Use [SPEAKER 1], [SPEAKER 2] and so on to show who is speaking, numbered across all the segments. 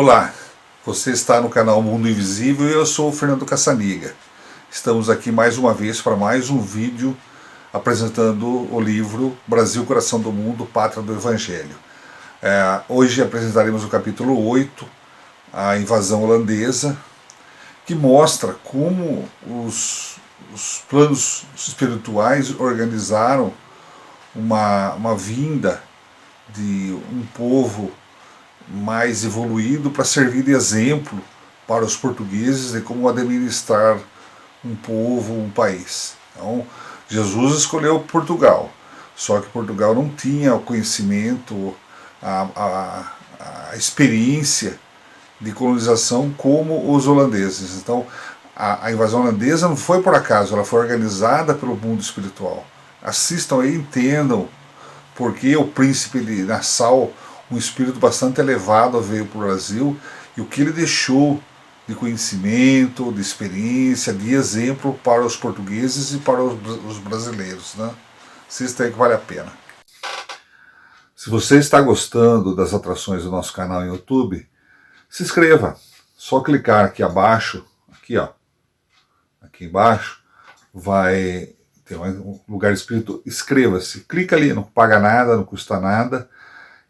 [SPEAKER 1] Olá, você está no canal Mundo Invisível e eu sou o Fernando Cassaniga. Estamos aqui mais uma vez para mais um vídeo apresentando o livro Brasil, Coração do Mundo, Pátria do Evangelho. Hoje apresentaremos o capítulo 8, a invasão holandesa, que mostra como os planos espirituais organizaram uma vinda de um povo mais evoluído para servir de exemplo para os portugueses de como administrar um povo, um país. Então, Jesus escolheu Portugal, só que Portugal não tinha o conhecimento, a experiência de colonização como os holandeses. Então, a invasão holandesa não foi por acaso, ela foi organizada pelo mundo espiritual. Assistam e entendam porque o príncipe de Nassau, um espírito bastante elevado, veio para o Brasil e o que ele deixou de conhecimento, de experiência, de exemplo para os portugueses e para os brasileiros, né? Assista aí que vale a pena. Se você está gostando das atrações do nosso canal no YouTube, se inscreva. Só clicar aqui abaixo, aqui embaixo, vai ter um lugar escrito inscreva-se. Clica ali, não paga nada, não custa nada,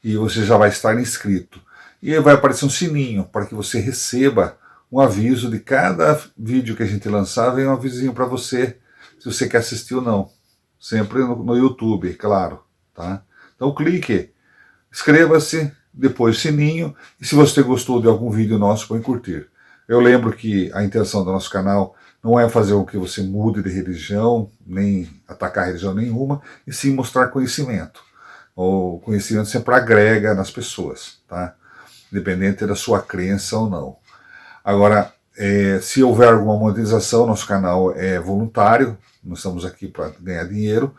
[SPEAKER 1] e você já vai estar inscrito. E vai aparecer um sininho para que você receba um aviso de cada vídeo que a gente lançar, vem um avisinho para você, se você quer assistir ou não. Sempre no YouTube, claro. Tá? Então clique, inscreva-se, depois sininho, e se você gostou de algum vídeo nosso, põe curtir. Eu lembro que a intenção do nosso canal não é fazer com que você mude de religião, nem atacar religião nenhuma, e sim mostrar conhecimento. O conhecimento sempre agrega nas pessoas, tá? Independente da sua crença ou não. Agora, se houver alguma monetização, nosso canal é voluntário, nós estamos aqui para ganhar dinheiro,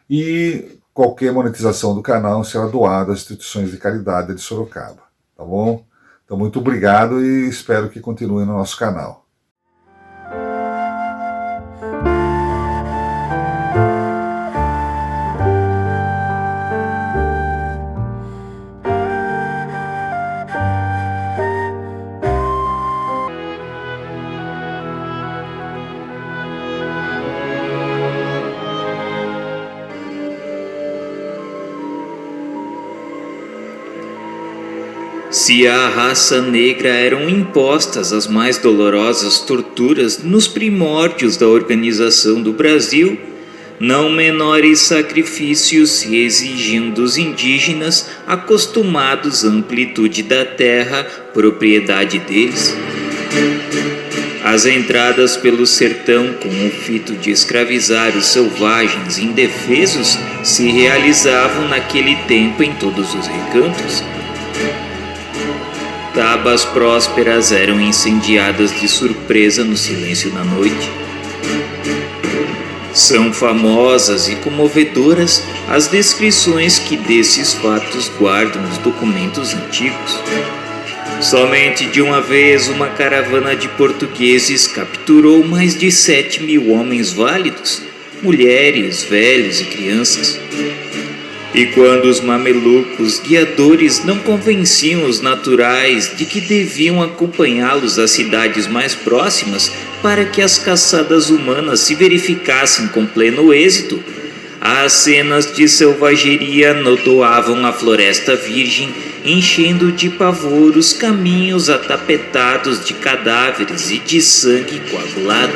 [SPEAKER 1] e qualquer monetização do canal será doada às instituições de caridade de Sorocaba, tá bom? Então, muito obrigado e espero que continue no nosso canal.
[SPEAKER 2] Se à raça negra eram impostas as mais dolorosas torturas nos primórdios da organização do Brasil, não menores sacrifícios se exigiam dos indígenas acostumados à amplitude da terra, propriedade deles. As entradas pelo sertão com o fito de escravizar os selvagens indefesos se realizavam naquele tempo em todos os recantos. Tabas prósperas eram incendiadas de surpresa no silêncio da noite. São famosas e comovedoras as descrições que desses fatos guardam os documentos antigos. Somente de uma vez uma caravana de portugueses capturou mais de 7.000 homens válidos, mulheres, velhos e crianças. E quando os mamelucos guiadores não convenciam os naturais de que deviam acompanhá-los às cidades mais próximas para que as caçadas humanas se verificassem com pleno êxito, as cenas de selvageria nodoavam a floresta virgem, enchendo de pavor os caminhos atapetados de cadáveres e de sangue coagulado.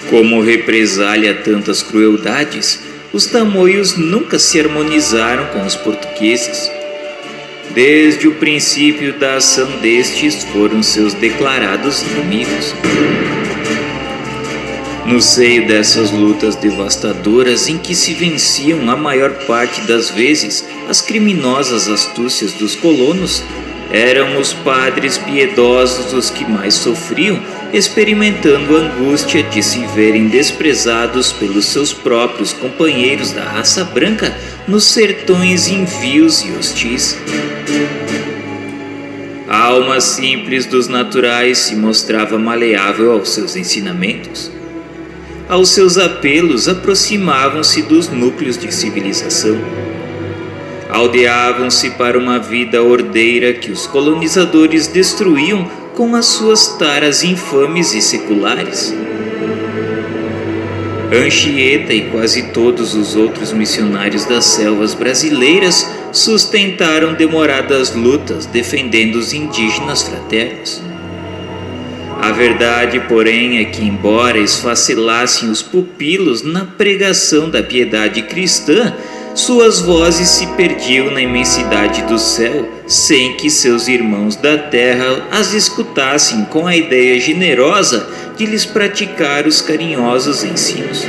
[SPEAKER 2] Como represália a tantas crueldades, os tamoios nunca se harmonizaram com os portugueses. Desde o princípio da ação destes foram seus declarados inimigos. No seio dessas lutas devastadoras em que se venciam a maior parte das vezes as criminosas astúcias dos colonos, eram os padres piedosos os que mais sofriam, experimentando a angústia de se verem desprezados pelos seus próprios companheiros da raça branca nos sertões envios e hostis. A alma simples dos naturais se mostrava maleável aos seus ensinamentos. Aos seus apelos aproximavam-se dos núcleos de civilização. aldeavam-se para uma vida ordeira que os colonizadores destruíam com as suas taras infames e seculares. Anchieta e quase todos os outros missionários das selvas brasileiras sustentaram demoradas lutas defendendo os indígenas fraternos. A verdade, porém, é que, embora esfacilassem os pupilos na pregação da piedade cristã, suas vozes se perdiam na imensidade do céu, sem que seus irmãos da terra as escutassem com a ideia generosa de lhes praticar os carinhosos ensinos.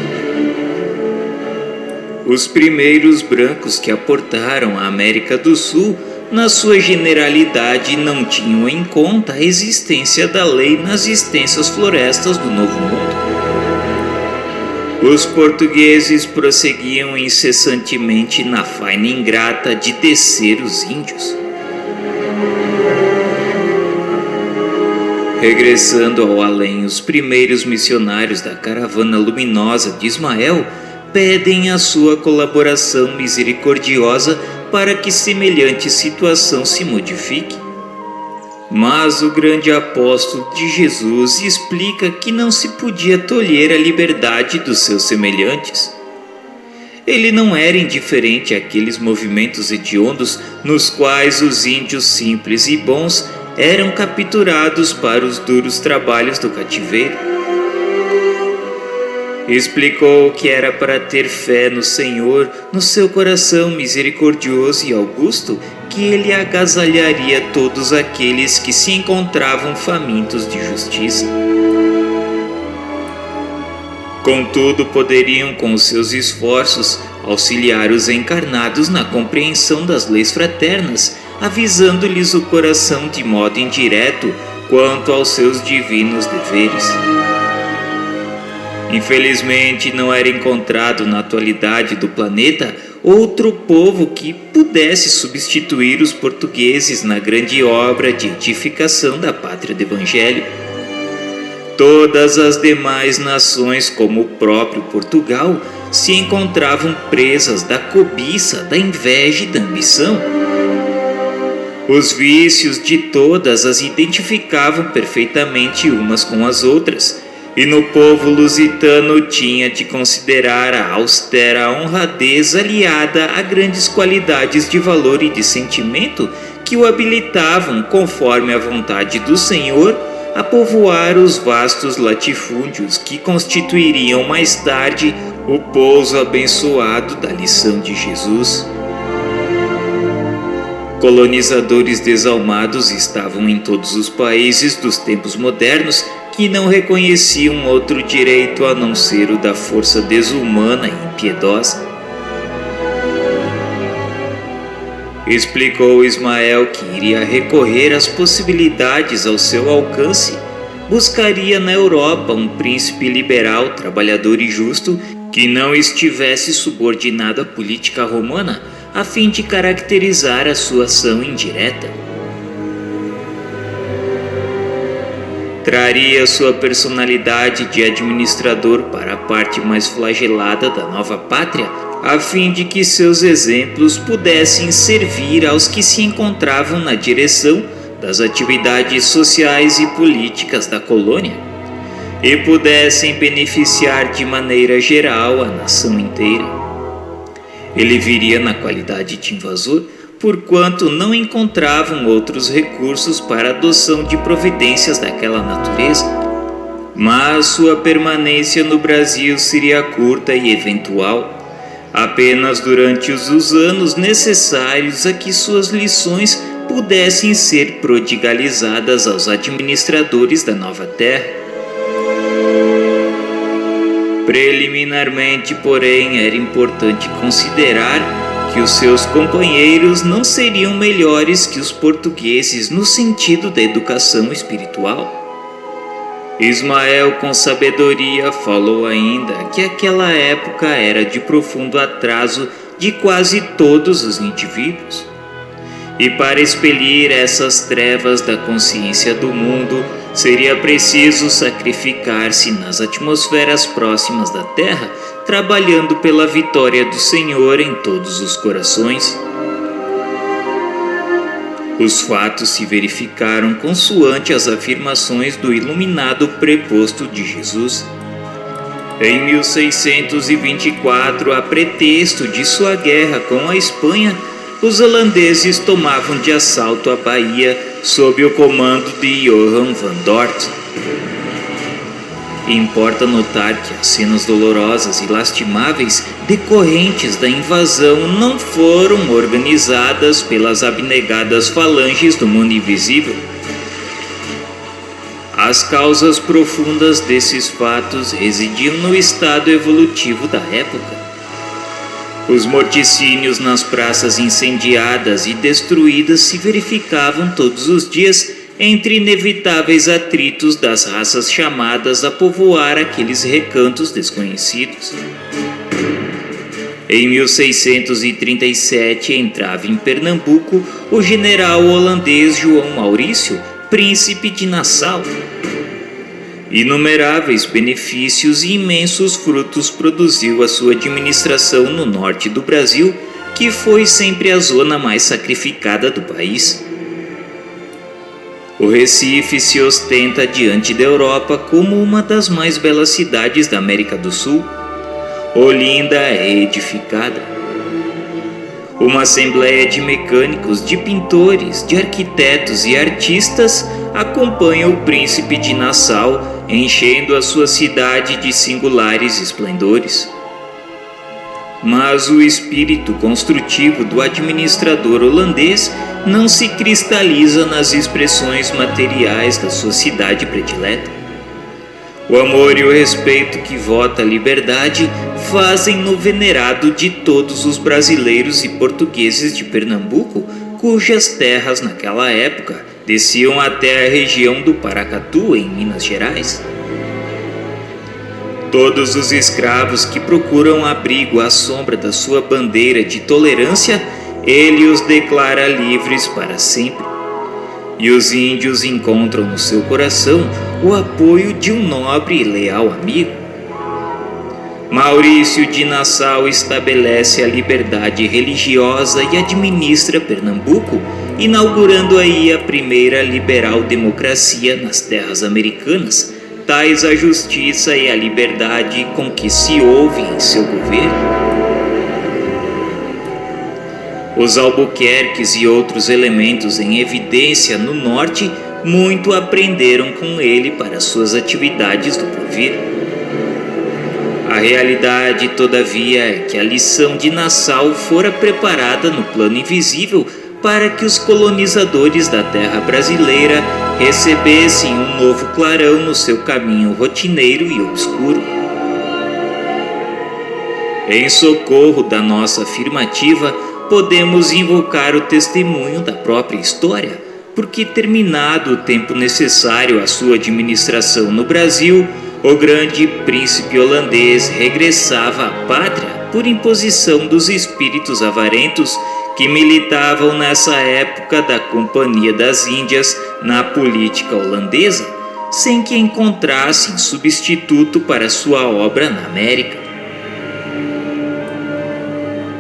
[SPEAKER 2] Os primeiros brancos que aportaram à América do Sul, na sua generalidade, não tinham em conta a existência da lei nas extensas florestas do Novo Mundo. Os portugueses prosseguiam incessantemente na faina ingrata de descer os índios. Regressando ao além, os primeiros missionários da caravana luminosa de Ismael pedem a sua colaboração misericordiosa para que semelhante situação se modifique. Mas o grande apóstolo de Jesus explica que não se podia tolher a liberdade dos seus semelhantes. Ele não era indiferente àqueles movimentos hediondos nos quais os índios simples e bons eram capturados para os duros trabalhos do cativeiro. Explicou que era para ter fé no Senhor, no seu coração misericordioso e augusto, que ele agasalharia todos aqueles que se encontravam famintos de justiça. Contudo, poderiam com os seus esforços auxiliar os encarnados na compreensão das leis fraternas, avisando-lhes o coração de modo indireto quanto aos seus divinos deveres. Infelizmente, não era encontrado na atualidade do planeta outro povo que pudesse substituir os portugueses na grande obra de edificação da pátria do Evangelho. Todas as demais nações, como o próprio Portugal, se encontravam presas da cobiça, da inveja e da ambição. Os vícios de todas as identificavam perfeitamente umas com as outras, e no povo lusitano tinha de considerar a austera honradez aliada a grandes qualidades de valor e de sentimento que o habilitavam, conforme a vontade do Senhor, a povoar os vastos latifúndios que constituiriam mais tarde o pouso abençoado da lição de Jesus. Colonizadores desalmados estavam em todos os países dos tempos modernos que não reconheciam outro direito a não ser o da força desumana e impiedosa. Explicou Ismael que iria recorrer às possibilidades ao seu alcance, buscaria na Europa um príncipe liberal, trabalhador e justo que não estivesse subordinado à política romana, a fim de caracterizar a sua ação indireta. Traria sua personalidade de administrador para a parte mais flagelada da nova pátria, a fim de que seus exemplos pudessem servir aos que se encontravam na direção das atividades sociais e políticas da colônia, e pudessem beneficiar de maneira geral a nação inteira. Ele viria na qualidade de invasor, porquanto não encontravam outros recursos para a adoção de providências daquela natureza. Mas sua permanência no Brasil seria curta e eventual, apenas durante os anos necessários a que suas lições pudessem ser prodigalizadas aos administradores da nova terra. Preliminarmente, porém, era importante considerar que os seus companheiros não seriam melhores que os portugueses no sentido da educação espiritual. Ismael, com sabedoria, falou ainda que aquela época era de profundo atraso de quase todos os indivíduos. E para expelir essas trevas da consciência do mundo, seria preciso sacrificar-se nas atmosferas próximas da Terra, trabalhando pela vitória do Senhor em todos os corações. Os fatos se verificaram consoante as afirmações do iluminado preposto de Jesus. Em 1624, a pretexto de sua guerra com a Espanha, os holandeses tomavam de assalto a Bahia sob o comando de Johan van Dort. Importa notar que as cenas dolorosas e lastimáveis decorrentes da invasão não foram organizadas pelas abnegadas falanges do mundo invisível. As causas profundas desses fatos residiam no estado evolutivo da época. Os morticínios nas praças incendiadas e destruídas se verificavam todos os dias entre inevitáveis atritos das raças chamadas a povoar aqueles recantos desconhecidos. Em 1637 entrava em Pernambuco o general holandês João Maurício, príncipe de Nassau. Inumeráveis benefícios e imensos frutos produziu a sua administração no norte do Brasil, que foi sempre a zona mais sacrificada do país. O Recife se ostenta diante da Europa como uma das mais belas cidades da América do Sul. Olinda é edificada. Uma assembleia de mecânicos, de pintores, de arquitetos e artistas acompanha o príncipe de Nassau, enchendo a sua cidade de singulares esplendores. Mas o espírito construtivo do administrador holandês não se cristaliza nas expressões materiais da sua cidade predileta. O amor e o respeito que vota a liberdade fazem-no venerado de todos os brasileiros e portugueses de Pernambuco, cujas terras naquela época desciam até a região do Paracatu, em Minas Gerais. Todos os escravos que procuram abrigo à sombra da sua bandeira de tolerância, ele os declara livres para sempre. E os índios encontram no seu coração o apoio de um nobre e leal amigo. Maurício de Nassau estabelece a liberdade religiosa e administra Pernambuco, inaugurando aí a primeira liberal democracia nas terras americanas, tais a justiça e a liberdade com que se ouve em seu governo. Os Albuquerques e outros elementos em evidência no norte muito aprenderam com ele para suas atividades do porvir. A realidade, todavia, é que a lição de Nassau fora preparada no plano invisível para que os colonizadores da terra brasileira recebessem um novo clarão no seu caminho rotineiro e obscuro. Em socorro da nossa afirmativa, podemos invocar o testemunho da própria história, porque terminado o tempo necessário à sua administração no Brasil, o grande príncipe holandês regressava à pátria por imposição dos espíritos avarentos que militavam nessa época da Companhia das Índias na política holandesa, sem que encontrassem substituto para sua obra na América.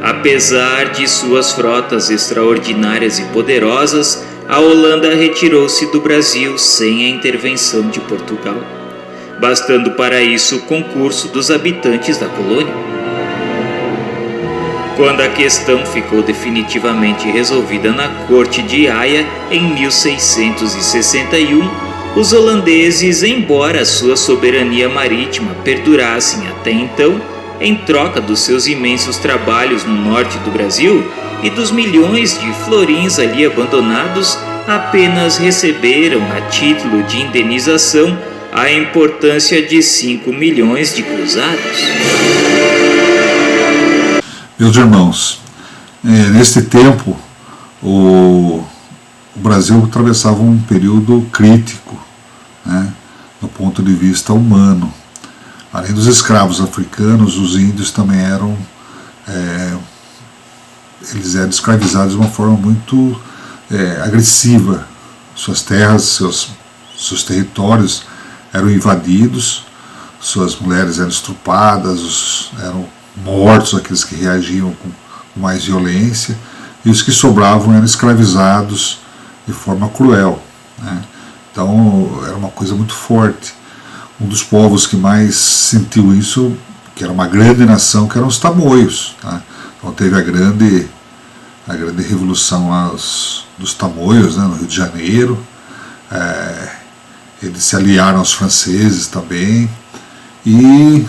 [SPEAKER 2] Apesar de suas frotas extraordinárias e poderosas, a Holanda retirou-se do Brasil sem a intervenção de Portugal, bastando para isso o concurso dos habitantes da colônia. Quando a questão ficou definitivamente resolvida na corte de Haia em 1661, os holandeses, embora sua soberania marítima perdurassem até então, em troca dos seus imensos trabalhos no norte do Brasil e dos milhões de florins ali abandonados, apenas receberam, a título de indenização, a importância de 5 milhões de cruzados.
[SPEAKER 1] Meus irmãos, neste tempo o Brasil atravessava um período crítico, né, do ponto de vista humano. Além dos escravos africanos, os índios também eram escravizados de uma forma muito agressiva. Suas terras, seus territórios eram invadidos, suas mulheres eram estrupadas, eram mortos aqueles que reagiam com mais violência, e os que sobravam eram escravizados de forma cruel, né? Então era uma coisa muito forte. Um dos povos que mais sentiu isso, que era uma grande nação, que eram os tamoios, tá? Então teve a grande revolução lá dos tamoios, né, no Rio de Janeiro. Eles se aliaram aos franceses também e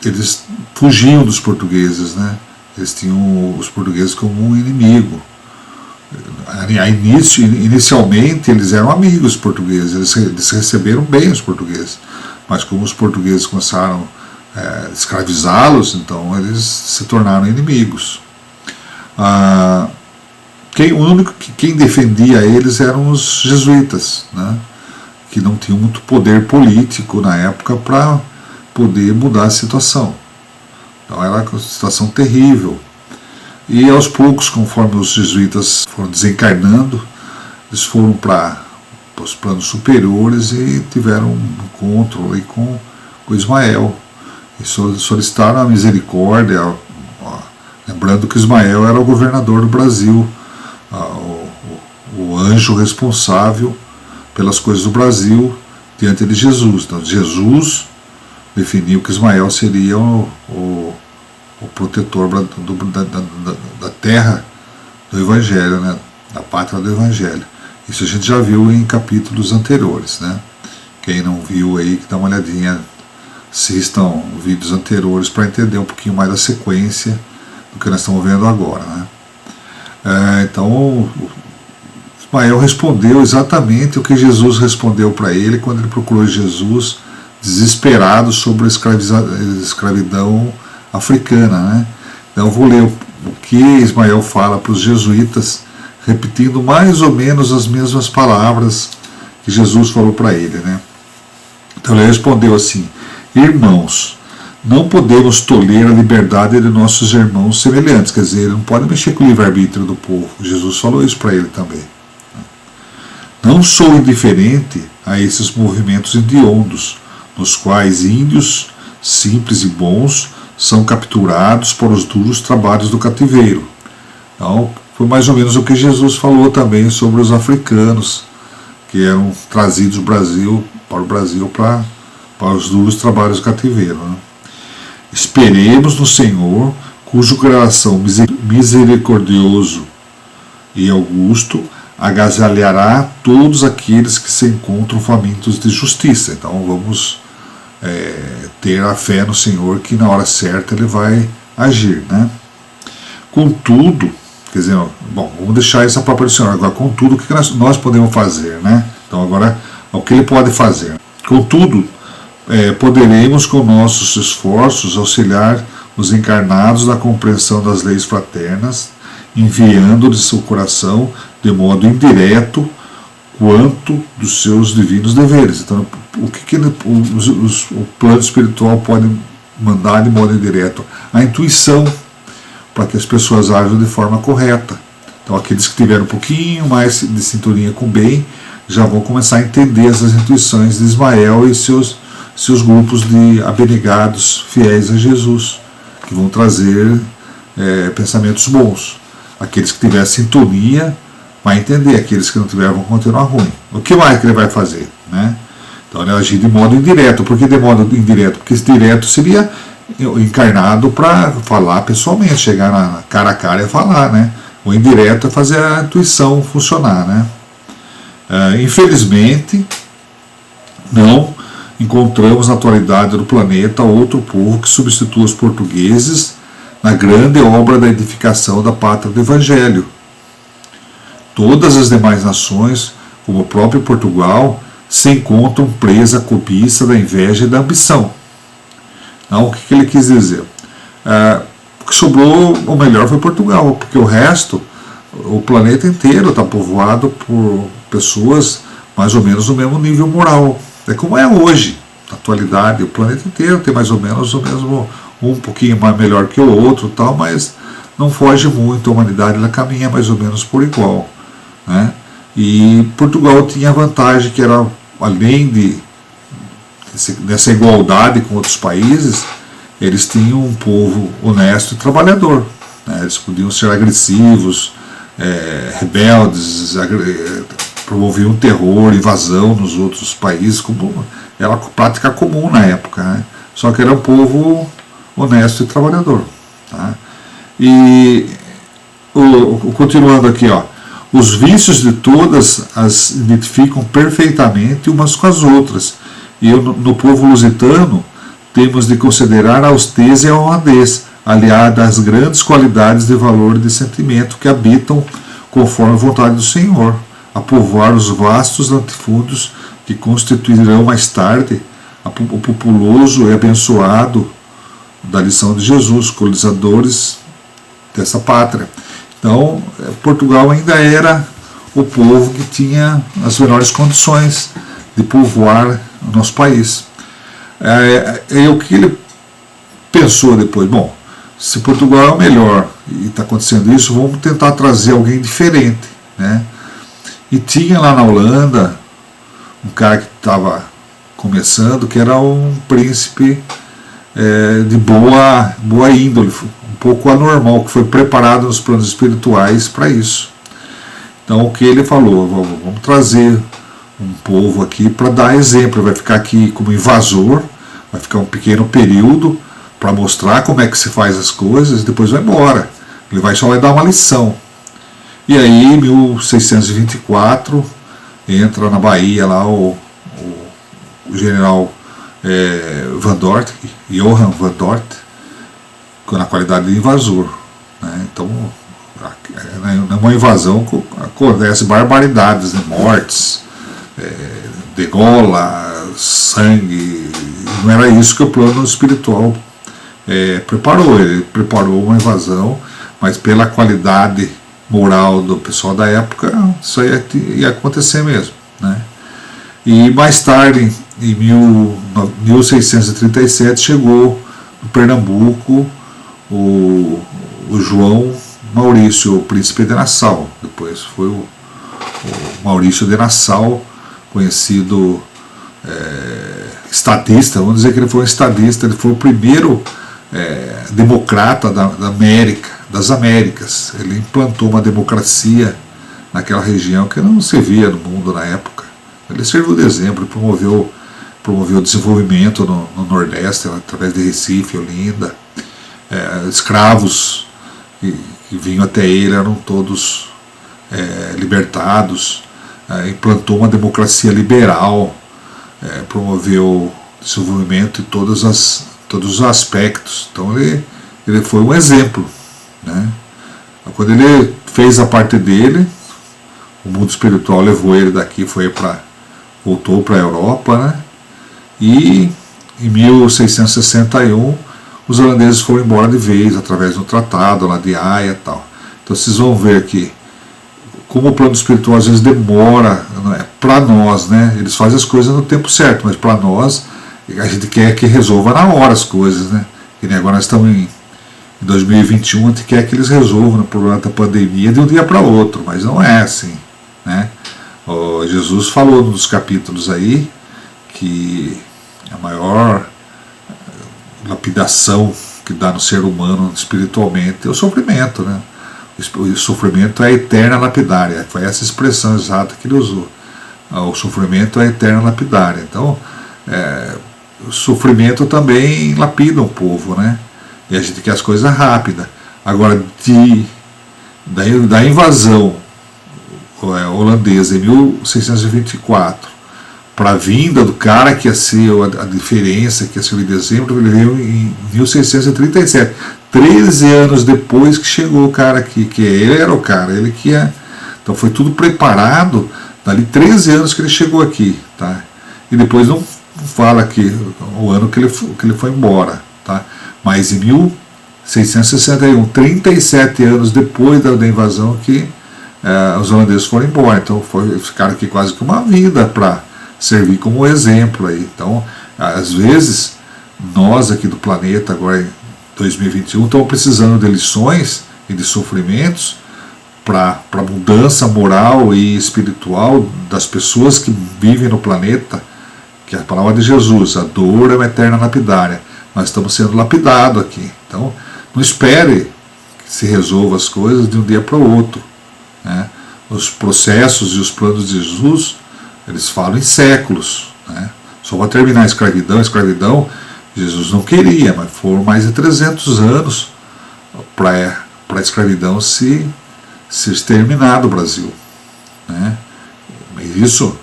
[SPEAKER 1] eles fugiam dos portugueses, né? Eles tinham os portugueses como um inimigo. Inicialmente eles eram amigos portugueses, eles receberam bem os portugueses, mas como os portugueses começaram a escravizá-los, então eles se tornaram inimigos. Quem defendia eles eram os jesuítas, né, que não tinham muito poder político na época para poder mudar a situação. Então era uma situação terrível. E aos poucos, conforme os jesuítas foram desencarnando, eles foram para os planos superiores e tiveram um encontro aí com Ismael. E solicitaram a misericórdia, lembrando que Ismael era o governador do Brasil, o anjo responsável pelas coisas do Brasil diante de Jesus. Então Jesus definiu que Ismael seria o protetor da terra do Evangelho, né, da pátria do Evangelho. Isso a gente já viu em capítulos anteriores, né? Quem não viu aí, que dá uma olhadinha, assistam vídeos anteriores para entender um pouquinho mais da sequência do que nós estamos vendo agora, né? Então Ismael respondeu exatamente o que Jesus respondeu para ele quando ele procurou Jesus desesperado sobre a escravidão africana, né? Então eu vou ler o que Ismael fala para os jesuítas, repetindo mais ou menos as mesmas palavras que Jesus falou para ele, né? Então ele respondeu assim: irmãos, não podemos toler a liberdade de nossos irmãos semelhantes, quer dizer, ele não pode mexer com o livre-arbítrio do povo. Jesus falou isso para ele também. Não sou indiferente a esses movimentos hediondos, nos quais índios simples e bons são capturados por os duros trabalhos do cativeiro. Então, foi mais ou menos o que Jesus falou também sobre os africanos, que eram trazidos para o Brasil para os duros trabalhos do cativeiro, né? Esperemos no Senhor, cujo coração misericordioso e augusto agasalhará todos aqueles que se encontram famintos de justiça. Então vamos ter a fé no Senhor, que na hora certa Ele vai agir, né? Contudo, quer dizer, bom, vamos deixar essa palavra do Senhor. Agora, contudo, o que nós podemos fazer, né? Então agora, o que Ele pode fazer? Contudo, poderemos com nossos esforços auxiliar os encarnados na compreensão das leis fraternas, enviando-lhes seu coração de modo indireto quanto dos seus divinos deveres. Então, o que o plano espiritual pode mandar de modo indireto? A intuição, para que as pessoas ajam de forma correta. Então, aqueles que tiveram um pouquinho mais de sintonia com o bem já vão começar a entender essas intuições de Ismael e seus grupos de abnegados fiéis a Jesus, que vão trazer pensamentos bons. Aqueles que tiverem sintonia vai entender, aqueles que não tiverem vão continuar ruim. O que mais que ele vai fazer, né? Então ele agir de modo indireto. Por que de modo indireto? Porque esse direto seria encarnado para falar pessoalmente, chegar na cara a cara e falar, né? O indireto é fazer a intuição funcionar, né? Infelizmente, não encontramos na atualidade do planeta outro povo que substitua os portugueses na grande obra da edificação da pátria do Evangelho. Todas as demais nações, como o próprio Portugal, se encontram presas à cobiça da inveja e da ambição. Então, o que ele quis dizer? O que sobrou, o melhor foi Portugal, porque o resto, o planeta inteiro está povoado por pessoas mais ou menos no mesmo nível moral. É como é hoje, na atualidade, o planeta inteiro tem mais ou menos o mesmo, um pouquinho mais melhor que o outro, tal, mas não foge muito, a humanidade ela caminha mais ou menos por igual, né? E Portugal tinha a vantagem que era, além dessa igualdade com outros países, eles tinham um povo honesto e trabalhador, né? Eles podiam ser agressivos, rebeldes, promoviam terror, invasão nos outros países, como era uma prática comum na época, né? Só que era um povo honesto e trabalhador, tá? E continuando aqui, ó, os vícios de todas as identificam perfeitamente umas com as outras, e no povo lusitano temos de considerar a austeza e a honradez, aliada às grandes qualidades de valor e de sentimento que habitam conforme a vontade do Senhor, a povoar os vastos latifúndios que constituirão mais tarde o populoso e abençoado da lição de Jesus, colonizadores dessa pátria. Então, Portugal ainda era o povo que tinha as melhores condições de povoar o nosso país. O que ele pensou depois? Bom, se Portugal é o melhor e está acontecendo isso, vamos tentar trazer alguém diferente, né? E tinha lá na Holanda um cara que estava começando, que era um príncipe de boa índole, um pouco anormal, que foi preparado nos planos espirituais para isso. Então o que ele falou? Vamos trazer um povo aqui para dar exemplo, vai ficar aqui como invasor, vai ficar um pequeno período para mostrar como é que se faz as coisas, e depois vai embora. Ele só vai dar uma lição. E aí, em 1624, entra na Bahia lá o general Van Dort, Johan Van Dort, na qualidade de invasor, né? Então, numa invasão acontece barbaridades, né? Mortes, degola, sangue. Não era isso que o plano espiritual preparou. Ele preparou uma invasão, mas pela qualidade moral do pessoal da época, isso ia acontecer mesmo, né? E mais tarde, em 1637, chegou no Pernambuco o João Maurício, o príncipe de Nassau. Depois foi o Maurício de Nassau, conhecido estadista. Vamos dizer que ele foi um estadista, ele foi o primeiro democrata das Américas. Ele implantou uma democracia naquela região que não se via no mundo na época. Ele serviu de exemplo, promoveu o desenvolvimento no Nordeste, através de Recife, Olinda. Escravos que vinham até ele eram todos libertados. Implantou uma democracia liberal, promoveu o desenvolvimento em todos os aspectos. Então ele foi um exemplo, né? Quando ele fez a parte dele, o mundo espiritual levou ele daqui, voltou para a Europa, né? E em 1661 os holandeses foram embora de vez, através do tratado lá de Haia e tal. Então vocês vão ver aqui como o plano espiritual às vezes demora, para nós, né? Eles fazem as coisas no tempo certo, mas para nós a gente quer que resolva na hora as coisas, né? E agora nós estamos em 2021, a gente quer que eles resolvam o problema da pandemia de um dia para outro, mas não é assim, né? Jesus falou nos capítulos aí que a maior lapidação que dá no ser humano espiritualmente é o sofrimento, né? O sofrimento é a eterna lapidária, foi essa expressão exata que ele usou. O sofrimento é a eterna lapidária. Então, o sofrimento também lapida o povo, né? E a gente quer as coisas rápidas. Agora, da invasão holandesa em 1624 para a vinda do cara que ia ser a diferença, que ia ser o dezembro, ele veio em 1637, 13 anos depois que chegou o cara aqui, que ele era o cara, ele que ia. Então foi tudo preparado, dali 13 anos que ele chegou aqui, tá? E depois não fala que o ano que ele foi embora, tá? Mas em 1661, 37 anos depois da invasão, que os holandeses foram embora. Então ficaram aqui quase que uma vida para servir como exemplo aí. Então, às vezes, nós aqui do planeta, agora em 2021, estamos precisando de lições e de sofrimentos para a mudança moral e espiritual das pessoas que vivem no planeta, que é a palavra de Jesus, a dor é uma eterna lapidária. Nós estamos sendo lapidados aqui. Então, não espere que se resolva as coisas de um dia para o outro, né? Os processos e os planos de Jesus, eles falam em séculos, né? Só para terminar a escravidão, Jesus não queria, mas foram mais de 300 anos para a escravidão se exterminar do Brasil, né? Isso,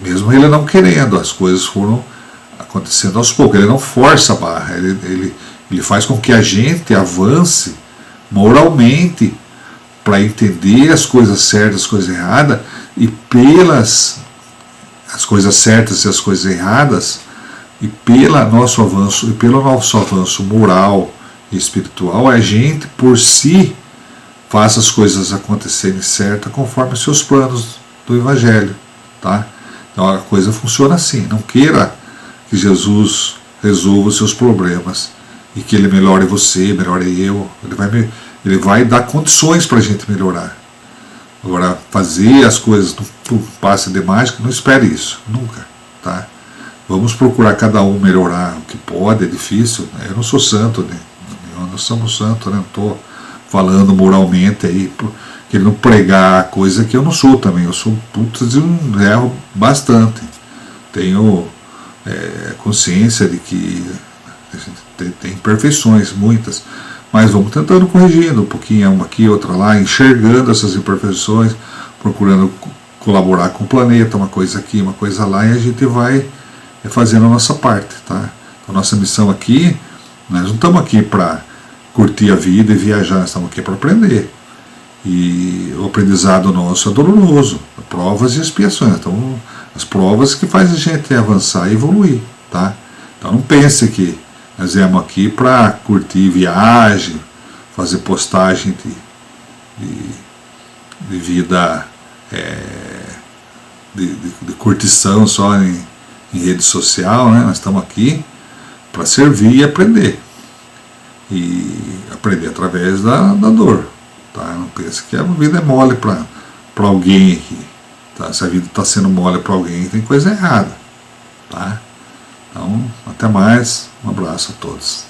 [SPEAKER 1] mesmo ele não querendo, as coisas foram acontecendo aos poucos. Ele não força a barra, ele faz com que a gente avance moralmente para entender as coisas certas, as coisas erradas, e pelas as coisas certas e as coisas erradas, e pelo nosso avanço moral e espiritual, a gente por si faça as coisas acontecerem certas conforme os seus planos do Evangelho, tá? Então a coisa funciona assim. Não queira que Jesus resolva os seus problemas e que ele melhore você, melhore eu. Ele vai dar condições para a gente melhorar. Agora, fazer as coisas no passe de mágica, não espere isso, nunca, tá? Vamos procurar cada um melhorar o que pode, é difícil, né? Eu não sou santo, né? Nós somos santos, né? Não estou falando moralmente aí, querendo pregar coisa que eu não sou também. Eu sou erro bastante. Tenho consciência de que a gente tem imperfeições, muitas, mas vamos tentando corrigindo um pouquinho, uma aqui, outra lá, enxergando essas imperfeições, procurando colaborar com o planeta, uma coisa aqui, uma coisa lá, e a gente vai fazendo a nossa parte, tá? A nossa missão aqui, nós não estamos aqui para curtir a vida e viajar, nós estamos aqui para aprender. E o aprendizado nosso é doloroso, provas e expiações. Então, as provas que fazem a gente avançar e evoluir, tá? Então não pense que nós viemos aqui para curtir viagem, fazer postagem de vida, de curtição só em rede social, né? Nós estamos aqui para servir e aprender. E aprender através da dor. Tá? Não pense que a vida é mole para alguém aqui. Tá? Se a vida está sendo mole para alguém, tem coisa errada. Tá? Então, até mais. Um abraço a todos.